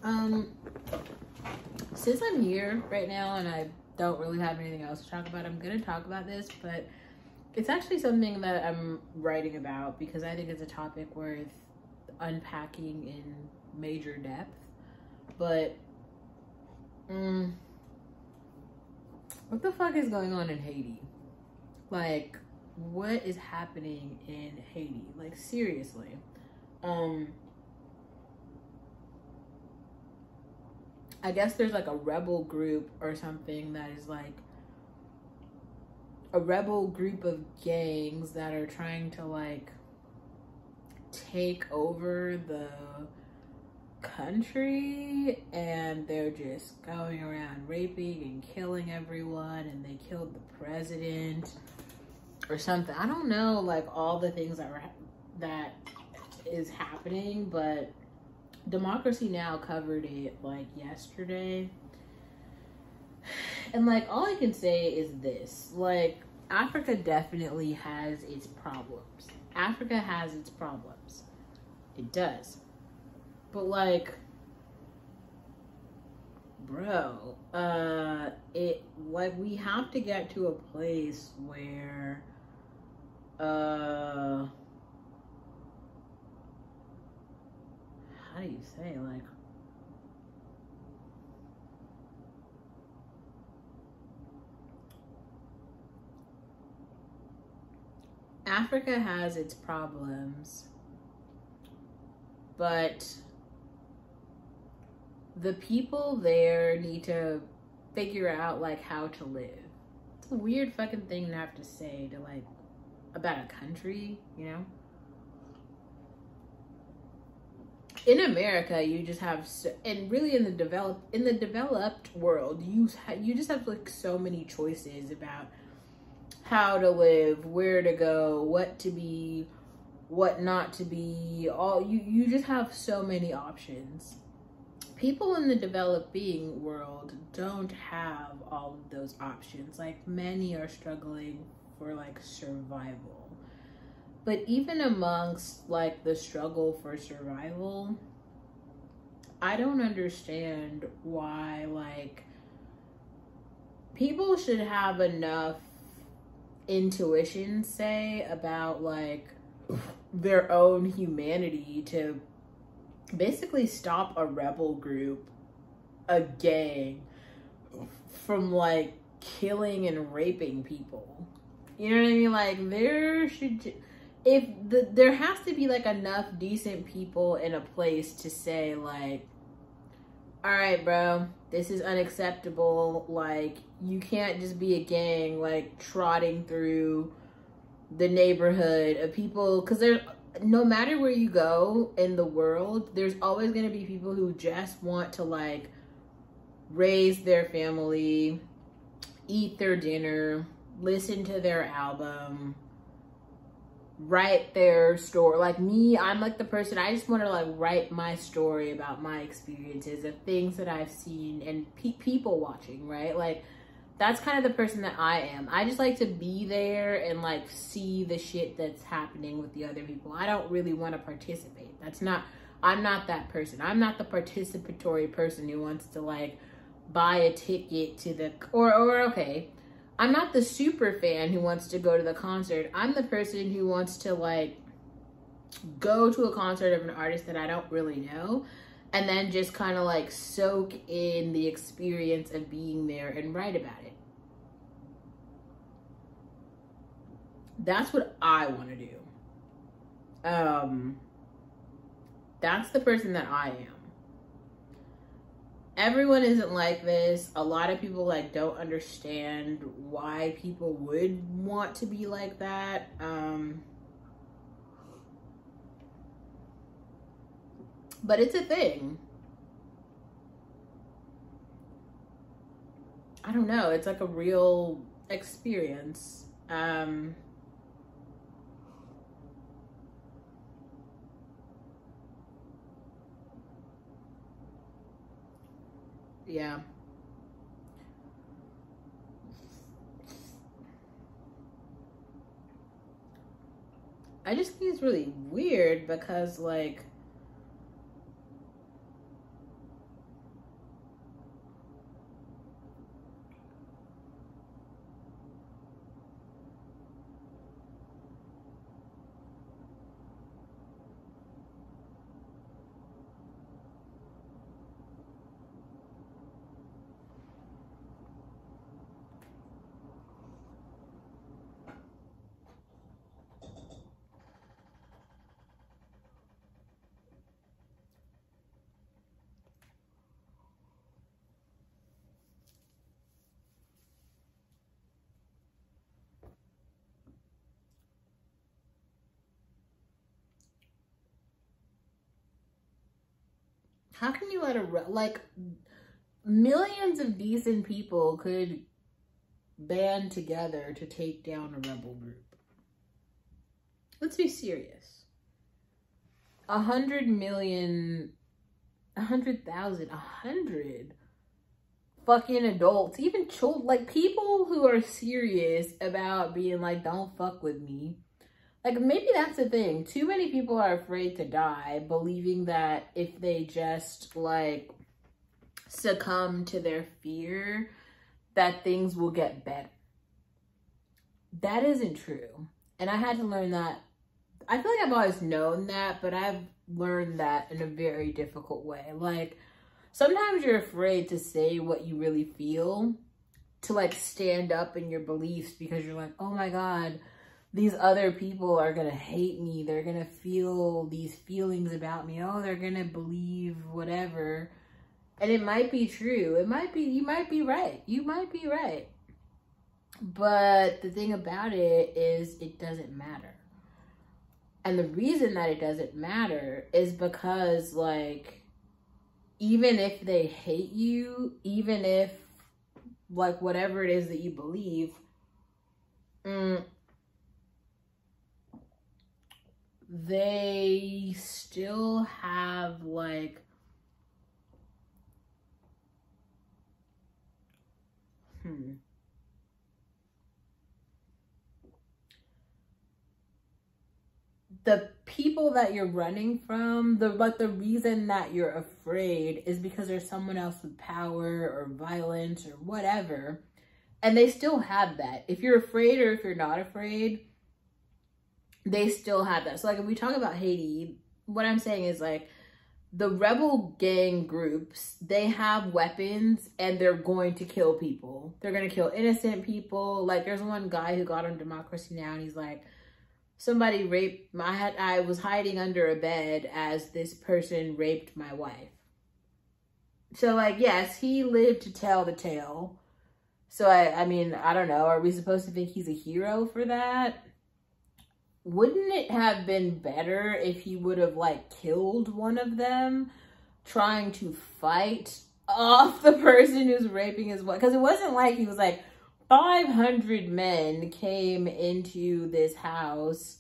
Um, since I'm here right now and I don't really have anything else to talk about, I'm gonna talk about this, but it's actually something that I'm writing about because I think it's a topic worth unpacking in major depth. But what the fuck is going on in Haiti? Like, what is happening in Haiti? Like, seriously. I guess there's like a rebel group or something that is like a rebel group of gangs that are trying to like take over the country, and they're just going around raping and killing everyone, and they killed the president or something. I don't know like all the things that is happening, but Democracy Now! Covered it like yesterday. And like all I can say is this, like Africa definitely has its problems. Africa has its problems. It does. But like, bro, we have to get to a place where how do you say, like, Africa has its problems, but the people there need to figure out like how to live. It's a weird fucking thing to have to say to like about a country, you know? In America, you just have, and really in the developed world, you just have like so many choices about how to live, where to go, what to be, what not to be. You just have so many options. People in the developing world don't have all of those options. Like many are struggling for like survival. But even amongst like the struggle for survival, I don't understand why like people should have enough intuition, say, about like their own humanity to basically stop a rebel group, a gang, from like killing and raping people. You know what I mean? Like there has to be like enough decent people in a place to say like, all right, bro, this is unacceptable. Like, you can't just be a gang like trotting through the neighborhood of people, because there's, no matter where you go in the world, there's always going to be people who just want to like raise their family, eat their dinner, listen to their album, write their story. Like me, I'm like the person, I just want to like write my story about my experiences of things that I've seen and people watching, right? Like that's kind of the person that I am. I just like to be there and like see the shit that's happening with the other people. I don't really want to participate. I'm not that person. I'm not the participatory person who wants to like buy a ticket to the, or okay, I'm not the super fan who wants to go to the concert. I'm the person who wants to like go to a concert of an artist that I don't really know, and then just kind of like soak in the experience of being there and write about it. That's what I want to do. That's the person that I am. Everyone isn't like this. A lot of people like don't understand why people would want to be like that. But it's a thing. I don't know. It's like a real experience. Yeah. I just think it's really weird because like How can you let like, millions of decent people could band together to take down a rebel group? Let's be serious. 100 million, 100,000, 100 fucking adults, even children, like people who are serious about being like, don't fuck with me. Like, maybe that's the thing. Too many people are afraid to die, believing that if they just like succumb to their fear, that things will get better. That isn't true. And I had to learn that. I feel like I've always known that, but I've learned that in a very difficult way. Like, sometimes you're afraid to say what you really feel, to like stand up in your beliefs, because you're like, oh my God, these other people are gonna hate me. They're gonna feel these feelings about me. Oh, they're gonna believe whatever. And it might be true. It might be, you might be right. You might be right. But the thing about it is, it doesn't matter. And the reason that it doesn't matter is because, like, even if they hate you, even if, like, whatever it is that you believe, they still have, like, the people that you're running from, the reason that you're afraid is because there's someone else with power or violence or whatever, and they still have that. If you're afraid or if you're not afraid, they still have that. So like, if we talk about Haiti, what I'm saying is, like, the rebel gang groups, they have weapons and they're going to kill people. They're going to kill innocent people. Like, there's one guy who got on Democracy Now! And he's like, somebody raped I was hiding under a bed as this person raped my wife. So, like, yes, he lived to tell the tale. So, I mean, I don't know. Are we supposed to think he's a hero for that? Wouldn't it have been better if he would have, like, killed one of them trying to fight off the person who's raping his wife? Because it wasn't like he was like, 500 men came into this house,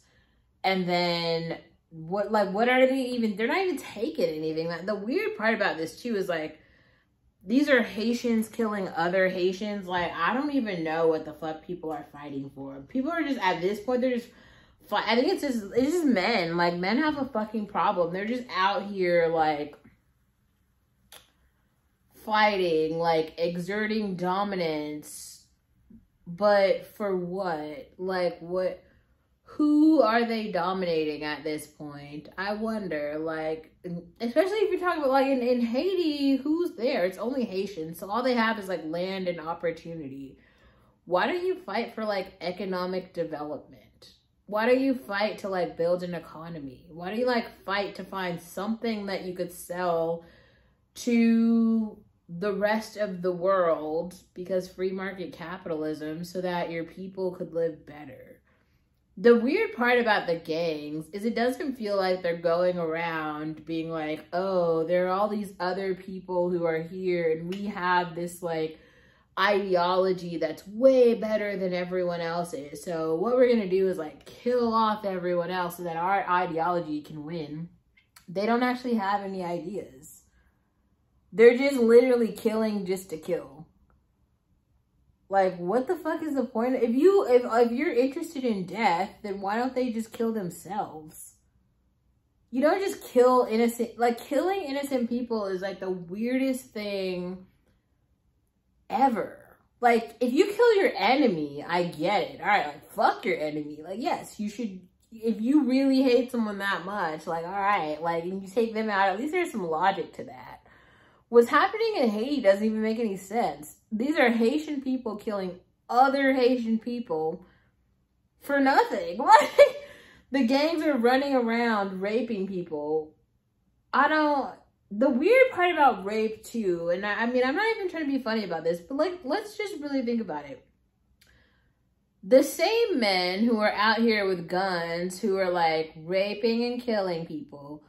and then what are they even, they're not even taking anything. The weird part about this too is, like, these are Haitians killing other Haitians. Like, I don't even know what the fuck people are fighting for. People are just, at this point, they're just, I think it's just men. Like, men have a fucking problem. They're just out here, like, fighting, like, exerting dominance. But for what? Like, what? Who are they dominating at this point? I wonder, like, especially if you're talking about, like, in Haiti, who's there? It's only Haitians. So all they have is, like, land and opportunity. Why don't you fight for, like, economic development? Why don't you fight to, like, build an economy? Why don't you, like, fight to find something that you could sell to the rest of the world, because free market capitalism, so that your people could live better? The weird part about the gangs is it doesn't feel like they're going around being like, oh, there are all these other people who are here and we have this, like, ideology that's way better than everyone else's. So what we're going to do is, like, kill off everyone else so that our ideology can win. They don't actually have any ideas. They're just literally killing just to kill. Like, what the fuck is the point? If you're interested in death, then why don't they just kill themselves? You don't just kill innocent, like, killing innocent people is, like, the weirdest thing ever. Like, if you kill your enemy, I get it. All right, like, fuck your enemy. Like, yes, you should, if you really hate someone that much, like, all right, like, and you take them out, at least there's some logic to that. What's happening in Haiti doesn't even make any sense. These are Haitian people killing other Haitian people for nothing. Like, the gangs are running around raping people. The weird part about rape too, and I mean, I'm not even trying to be funny about this, but, like, let's just really think about it. The same men who are out here with guns, who are, like, raping and killing people,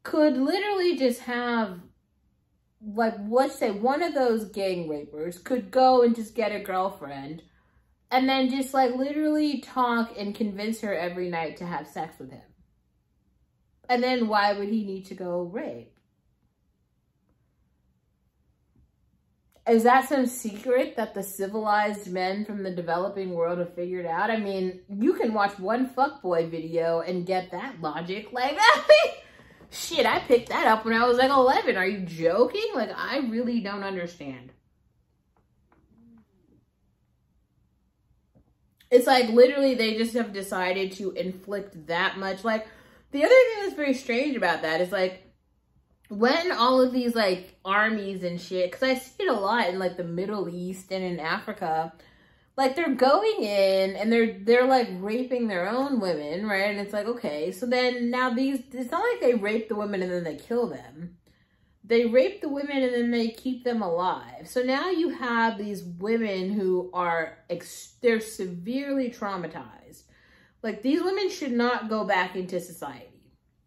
could literally just have like, let's say one of those gang rapers could go and just get a girlfriend and then just like literally talk and convince her every night to have sex with him. And then why would he need to go rape? Is that some secret that the civilized men from the developing world have figured out? I mean, you can watch one fuckboy video and get that logic. Like, shit, I picked that up when I was like 11. Are you joking? Like, I really don't understand. It's like literally they just have decided to inflict that much. Like, the other thing that's very strange about that is like, when all of these like armies and shit, because I see it a lot in like the Middle East and in Africa, like they're going in and they're like raping their own women, right? And it's like, okay, so then now it's not like they rape the women and then they kill them. They rape the women and then they keep them alive. So now you have these women who are, they're severely traumatized. Like, these women should not go back into society.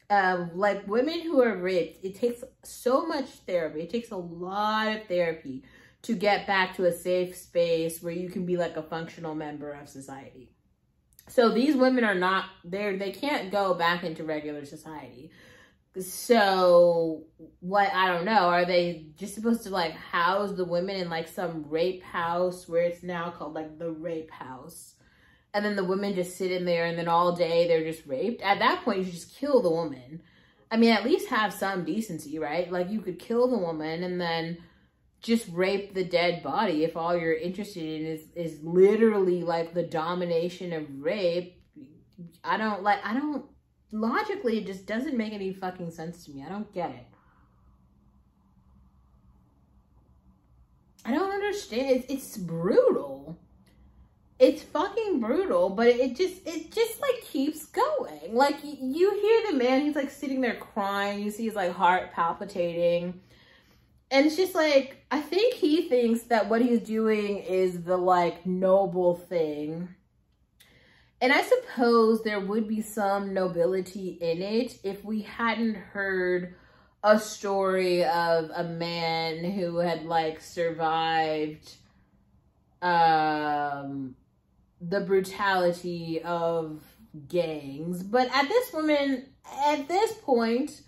Like, women who are raped, it takes so much therapy. It takes a lot of therapy to get back to a safe space where you can be like a functional member of society. So these women are not there. They can't go back into regular society. So what, I don't know, are they just supposed to like house the women in like some rape house where it's now called like the rape house? And then the women just sit in there and then all day they're just raped. At that point, you should just kill the woman. I mean, at least have some decency, right? Like, you could kill the woman and then just rape the dead body if all you're interested in is literally like the domination of rape. Logically, it just doesn't make any fucking sense to me. I don't get it. I don't understand. It's brutal. It's fucking brutal, but it just like keeps going. Like, you hear the man, he's like sitting there crying. You see his like heart palpitating. And it's just like, I think he thinks that what he's doing is the like noble thing. And I suppose there would be some nobility in it if we hadn't heard a story of a man who had like survived the brutality of gangs. But at this point,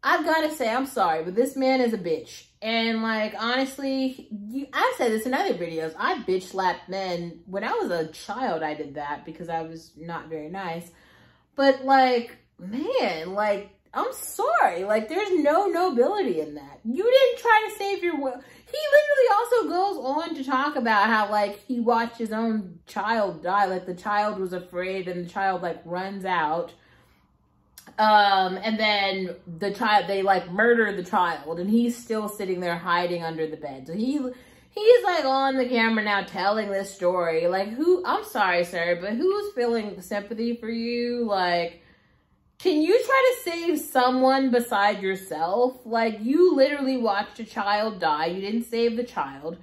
I've got to say, I'm sorry, but this man is a bitch. And like, honestly, I've said this in other videos. I bitch slapped men. When I was a child, I did that because I was not very nice. But like, man, like, I'm sorry. Like, there's no nobility in that. You didn't try to save your will. He literally also goes on to talk about how, like, he watched his own child die. Like, the child was afraid and the child, like, runs out. And then they, like, murder the child. And he's still sitting there hiding under the bed. So he's, like, on the camera now telling this story. Like, I'm sorry, sir, but who's feeling sympathy for you? Like, can you try to save someone beside yourself? Like, you literally watched a child die. You didn't save the child.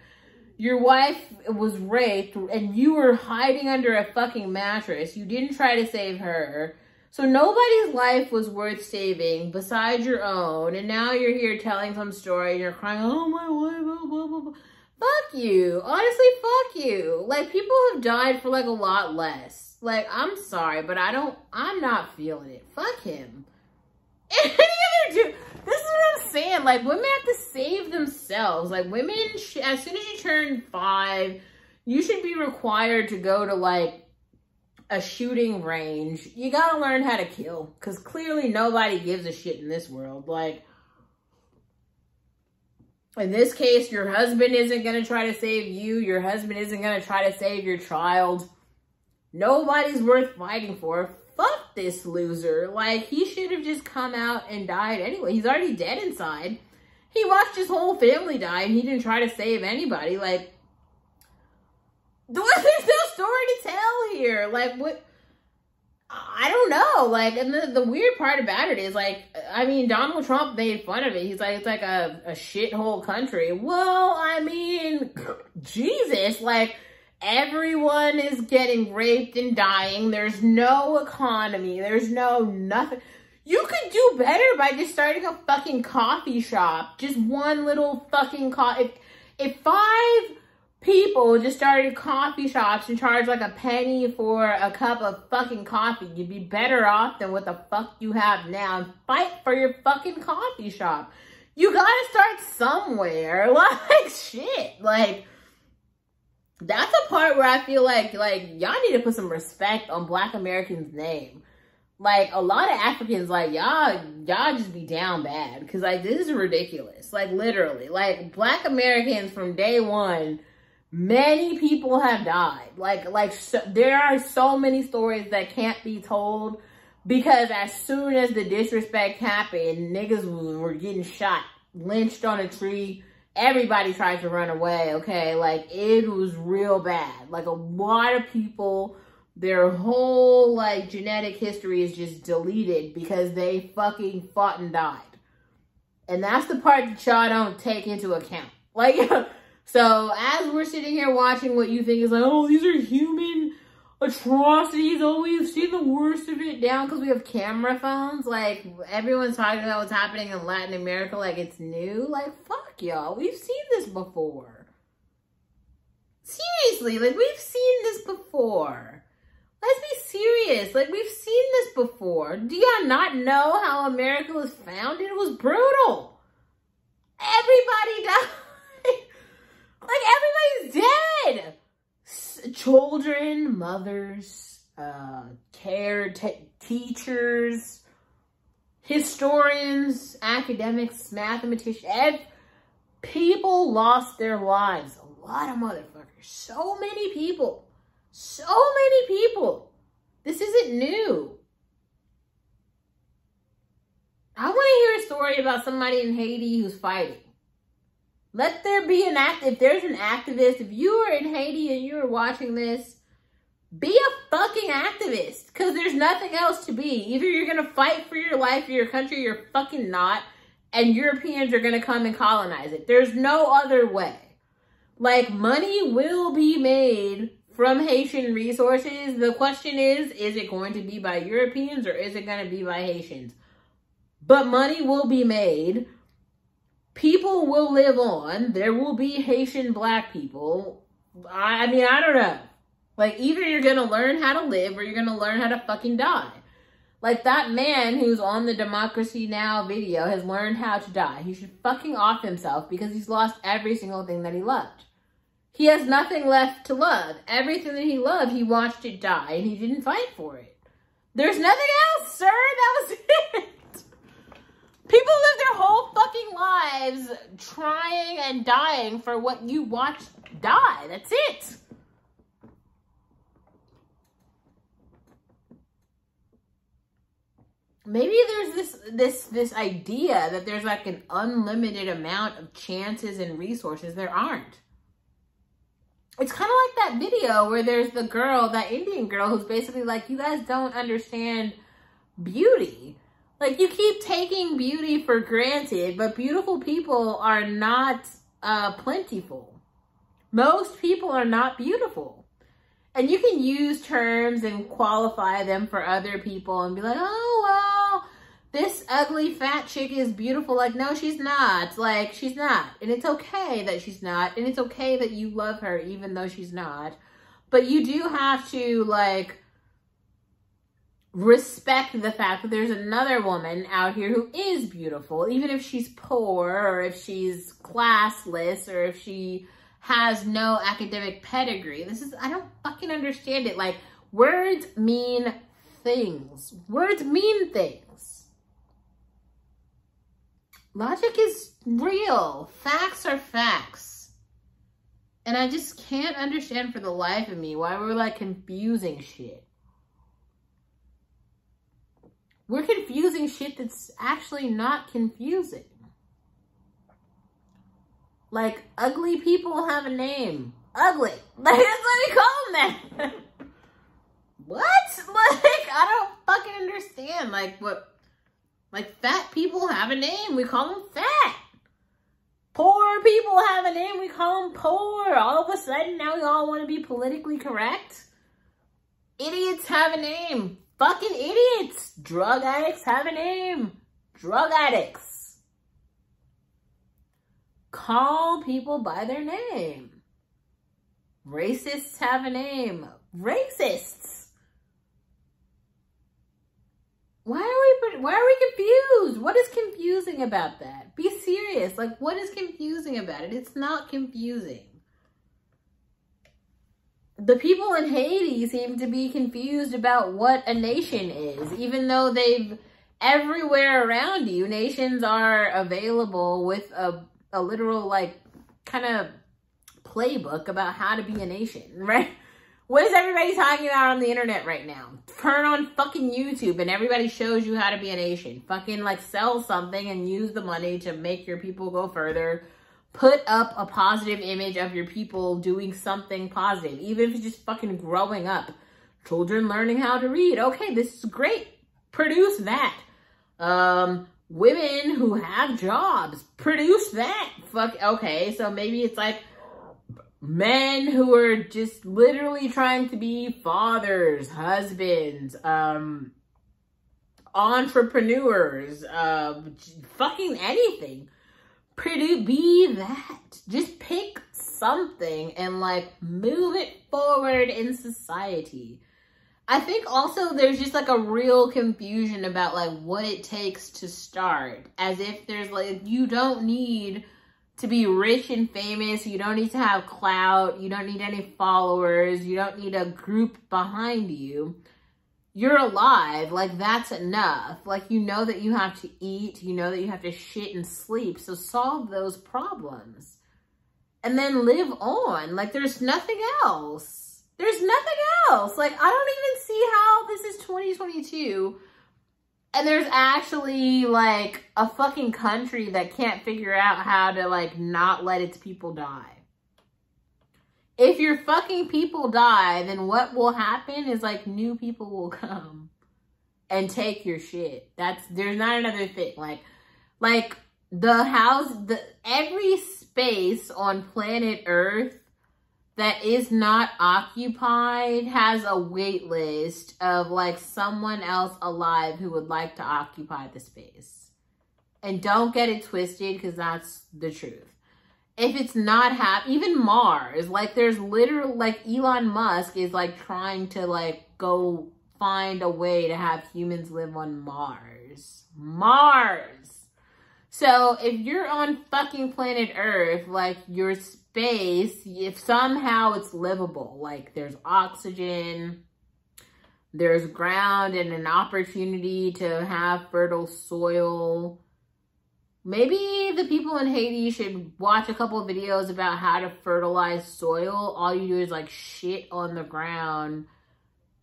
Your wife was raped and you were hiding under a fucking mattress. You didn't try to save her. So nobody's life was worth saving besides your own. And now you're here telling some story and you're crying, oh, my wife, blah, blah, blah, blah. Fuck you. Honestly, fuck you. Like, people have died for, like, a lot less. Like, I'm sorry, but I'm not feeling it. Fuck him. Any other dude. This is what I'm saying. Like, women have to save themselves. Like, women, as soon as you turn 5, you should be required to go to, like, a shooting range. You gotta learn how to kill. Because clearly nobody gives a shit in this world. Like, in this case, your husband isn't gonna try to save you. Your husband isn't gonna try to save your child. Nobody's worth fighting for. Fuck this loser. Like, he should have just come out and died anyway. He's already dead inside. He watched his whole family die and he didn't try to save anybody. Like, there's no story to tell here. Like, what? I don't know. Like, and the weird part about it is, like, I mean, Donald Trump made fun of it. He's like, it's like a shithole country. Well, I mean, Jesus, like, everyone is getting raped and dying. There's no economy. There's no nothing. You could do better by just starting a fucking coffee shop. Just one little fucking if 5 people just started coffee shops and charged like a penny for a cup of fucking coffee, you'd be better off than what the fuck you have now. And fight for your fucking coffee shop. You gotta start somewhere. Like, shit. Like, that's the part where I feel like y'all need to put some respect on Black Americans' name. Like, a lot of Africans, like, y'all just be down bad. Because, like, this is ridiculous. Like, literally. Like, Black Americans from day one, many people have died. There are so many stories that can't be told. Because as soon as the disrespect happened, niggas were getting shot, lynched on a tree. Everybody tried to run away, okay? Like, it was real bad. Like, a lot of people, their whole, like, genetic history is just deleted because they fucking fought and died. And that's the part that y'all don't take into account. Like, so as we're sitting here watching what you think is like, oh, these are human atrocities. Oh, we've seen the worst of it down because we have camera phones. Like, everyone's talking about what's happening in Latin America like it's new. Like, fuck y'all. We've seen this before. Seriously, like, we've seen this before. Let's be serious. Like, we've seen this before. Do y'all not know how America was founded? It was brutal. Everybody died. Like, everybody's dead. Children, mothers, teachers, historians, academics, mathematicians. People lost their lives. A lot of motherfuckers. So many people. So many people. This isn't new. I want to hear a story about somebody in Haiti who's fighting. Let there be if there's an activist, if you are in Haiti and you are watching this, be a fucking activist. Because there's nothing else to be. Either you're going to fight for your life or your country, or you're fucking not. And Europeans are going to come and colonize it. There's no other way. Like, money will be made from Haitian resources. The question is it going to be by Europeans or is it going to be by Haitians? But money will be made. People will live on. There will be Haitian Black people. I mean, I don't know. Like, either you're going to learn how to live or you're going to learn how to fucking die. Like, that man who's on the Democracy Now! Video has learned how to die. He should fucking off himself because he's lost every single thing that he loved. He has nothing left to love. Everything that he loved, he watched it die and he didn't fight for it. There's nothing else, sir. That was it. People live their whole fucking lives trying and dying for what you watched die. That's it. Maybe there's this idea that there's like an unlimited amount of chances and resources. There aren't. It's kind of like that video where there's the girl, that Indian girl, who's basically like, you guys don't understand beauty. Like, you keep taking beauty for granted, but beautiful people are not plentiful. Most people are not beautiful. And you can use terms and qualify them for other people and be like, oh, well, this ugly fat chick is beautiful. Like, no, she's not. Like, she's not. And it's okay that she's not. And it's okay that you love her even though she's not. But you do have to, like, respect the fact that there's another woman out here who is beautiful, even if she's poor or if she's classless or if she has no academic pedigree. I don't fucking understand it. Like, words mean things. Words mean things. Logic is real. Facts are facts. And I just can't understand for the life of me why we're like confusing shit. We're confusing shit that's actually not confusing. Like, ugly people have a name. Ugly. Like, that's what we call them that. What? Like, I don't fucking understand. Like, what? Like, fat people have a name. We call them fat. Poor people have a name. We call them poor. All of a sudden, now we all want to be politically correct. Idiots have a name. fucking idiots. Drug addicts have a name. Drug addicts. Call people by their name. Racists have a name. Racists. Why are we confused? What is confusing about that? Be serious. Like, what is confusing about it? It's not confusing. The people in Haiti seem to be confused about what a nation is, even though everywhere around you, nations are available with a literal, like, kind of playbook about how to be a nation, right? What is everybody talking about on the internet right now? Turn on fucking YouTube and everybody shows you how to be a nation. Fucking, like, sell something and use the money to make your people go further. Put up a positive image of your people doing something positive, even if it's just fucking growing up. Children learning how to read. Okay, this is great. Produce that. Women who have jobs. Produce that. Okay, so maybe it's like men who are just literally trying to be fathers, husbands, entrepreneurs, fucking anything. Be that. Just pick something and, like, move it forward in society. I think also there's just, like, a real confusion about, like, what it takes to start. As if there's, like, you don't need to be rich and famous. You don't need to have clout. You don't need any followers. You don't need a group behind you. You're alive. Like, that's enough. Like, you know that you have to eat. You know that you have to shit and sleep. So solve those problems. And then live on. Like, there's nothing else. There's nothing else. Like, I don't even see how this is 2022. And there's actually, like, a fucking country that can't figure out how to, like, not let its people die. If your fucking people die, then what will happen is, like, new people will come and take your shit. There's not another thing. Like every space on planet Earth that is not occupied has a wait list of, like, someone else alive who would like to occupy the space. And don't get it twisted, because that's the truth. If it's not even Mars, like, there's literally, like, Elon Musk is, like, trying to, like, go find a way to have humans live on Mars. Mars! So, if you're on fucking planet Earth, like, your space, if somehow it's livable, like, there's oxygen, there's ground and an opportunity to have fertile soil. Maybe the people in Haiti should watch a couple of videos about how to fertilize soil. All you do is, like, shit on the ground,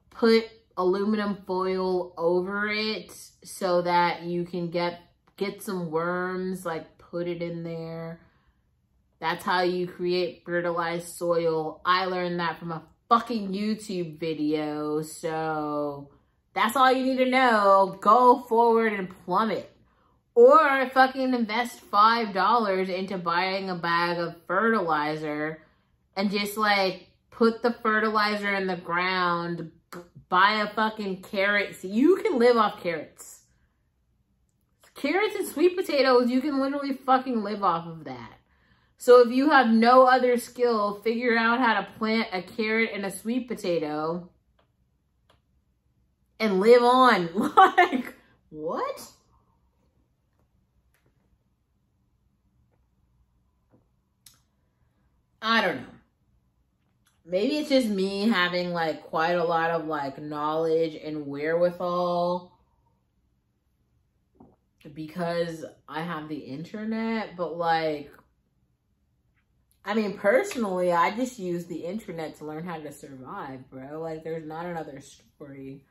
put aluminum foil over it so that you can get some worms, like, put it in there. That's how you create fertilized soil. I learned that from a fucking YouTube video. So that's all you need to know. Go forward and plummet. Or fucking invest $5 into buying a bag of fertilizer and just, like, put the fertilizer in the ground. Buy a fucking carrot. So you can live off carrots. Carrots and sweet potatoes, you can literally fucking live off of that. So if you have no other skill, figure out how to plant a carrot and a sweet potato and live on. Like, what? I don't know. Maybe it's just me having, like, quite a lot of, like, knowledge and wherewithal because I have the internet, but, like, I mean, personally, I just use the internet to learn how to survive, bro. Like, there's not another story.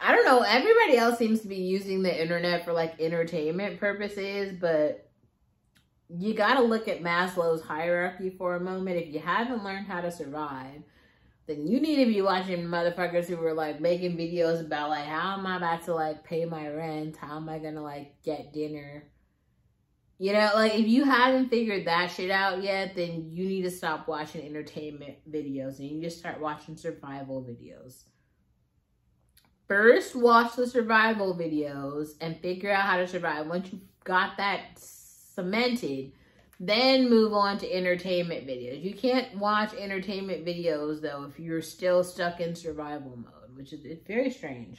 I don't know. Everybody else seems to be using the internet for, like, entertainment purposes, but you gotta look at Maslow's hierarchy for a moment. If you haven't learned how to survive, then you need to be watching motherfuckers who are, like, making videos about, like, how am I about to, like, pay my rent? How am I gonna, like, get dinner? You know, like, if you haven't figured that shit out yet, then you need to stop watching entertainment videos and you just start watching survival videos. first watch the survival videos and figure out how to survive. Once you got that cemented, then move on to entertainment videos. You can't watch entertainment videos, though, if you're still stuck in survival mode, which is it's very strange.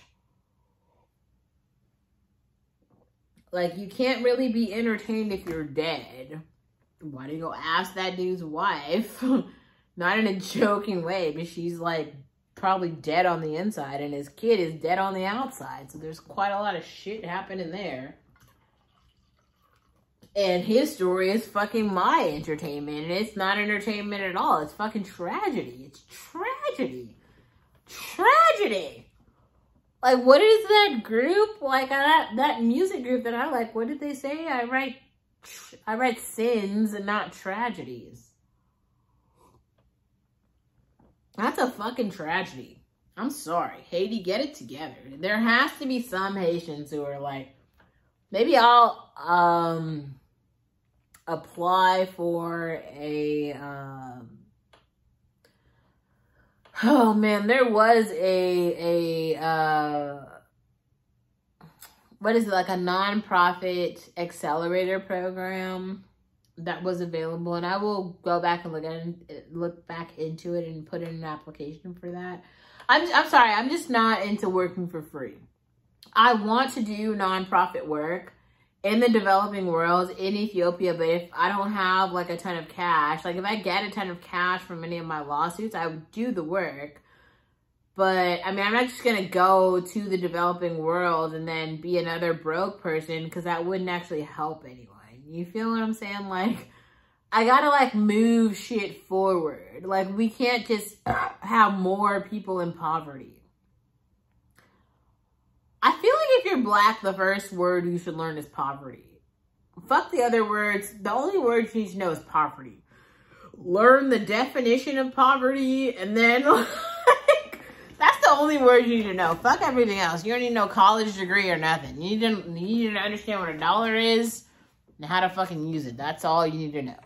Like, you can't really be entertained if you're dead. Why do you go ask that dude's wife? Not in a joking way, but she's, like, probably dead on the inside, and his kid is dead on the outside. So there's quite a lot of shit happening there. And his story is fucking my entertainment, and it's not entertainment at all. It's fucking tragedy. It's tragedy. Tragedy. Like, what is that group? Like, that music group that I like, what did they say? I write sins and not tragedies. That's a fucking tragedy. I'm sorry. Haiti, get it together. There has to be some Haitians who are like, maybe I'll apply for a oh man, there was a what is it, like a nonprofit accelerator program that was available, and I will go back and look back into it and put in an application for that. I'm sorry, I'm just not into working for free. I want to do nonprofit work in the developing world in Ethiopia, but if I don't have like a ton of cash, like if I get a ton of cash from any of my lawsuits, I would do the work. But I mean, I'm not just gonna go to the developing world and then be another broke person, because that wouldn't actually help anyone. You feel what I'm saying? Like, I gotta like move shit forward. Like, we can't just have more people in poverty. I feel like if you're black, the first word you should learn is poverty. Fuck the other words. The only word you need to know is poverty. Learn the definition of poverty, and then like, that's the only word you need to know. Fuck everything else. You don't need no college degree or nothing. You need to understand what $1 is and how to fucking use it. That's all you need to know.